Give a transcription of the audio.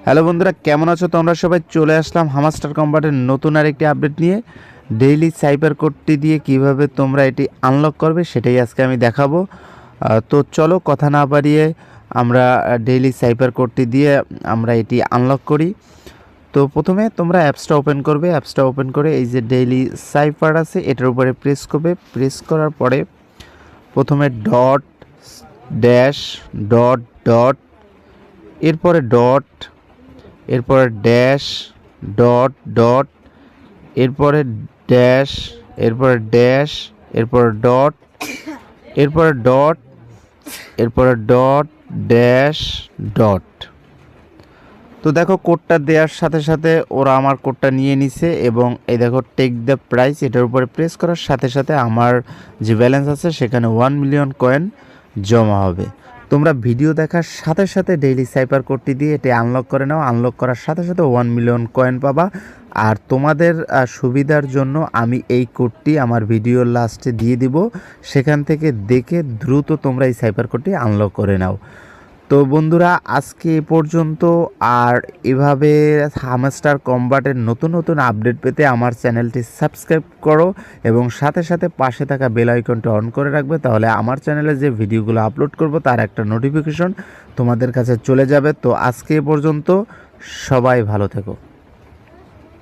Hello বন্ধুরা, কেমন আছো তোমরা সবাই? চলে আসলাম হামাস্টার কম্বাটের নতুন আরেকটি আপডেট নিয়ে। ডেইলি সাইবার কোডটি দিয়ে কিভাবে তোমরা এটি আনলক করবে সেটাই আজকে আমি দেখাবো। তো চলো কথা না বাড়িয়ে আমরা ডেইলি সাইবার কোডটি দিয়ে আমরা এটি আনলক করি। তো প্রথমে তোমরা অ্যাপসটা ওপেন করবে। অ্যাপসটা ওপেন করে এই যে ডেইলি সাইফার আছে এটার উপরে প্রেস করবে। প্রেস করার পরে প্রথমে ডট ড্যাশ ডট ডট, এরপরে ডট, এরপরে ড্যাশ ডট ডট, এরপরে ড্যাশ, এরপরে ড্যাশ, এরপরে ডট, এরপরে ডট, এরপরে ডট ড্যাশ ডট। তো দেখো কোডটা দেওয়ার সাথে সাথে ওরা আমার কোডটা নিয়ে নিছে এবং এই দেখো টেক দ্য প্রাইস এটার উপরে প্রেস করার সাথে সাথে আমার যে ব্যালেন্স আছে সেখানে 1 মিলিয়ন কয়েন জমা হবে। তোমরা ভিডিও দেখার সাথে সাথে ডেইলি সাইপার কোডটি দিয়ে এটি আনলক করে নাও। আনলক করার সাথে সাথে 1 মিলিয়ন কয়েন পাবা। আর তোমাদের সুবিধার জন্য আমি এই কোডটি আমার ভিডিওর লাস্টে দিয়ে দিব, সেখান থেকে দেখে দ্রুত তোমরা এই সাইপার কোডটি আনলক করে নাও। তো বন্ধুরা, আজকে এ পর্যন্ত। আর এভাবে হামস্টার কম্বাটের নতুন নতুন আপডেট পেতে আমার চ্যানেলটি সাবস্ক্রাইব করো এবং সাথে সাথে পাশে থাকা বেল আইকনটি অন করে রাখবে, তাহলে আমার চ্যানেলে যে ভিডিওগুলো আপলোড করব তার একটা নোটিফিকেশন তোমাদের কাছে চলে যাবে। তো আজকে এ পর্যন্ত, সবাই ভালো থেকো।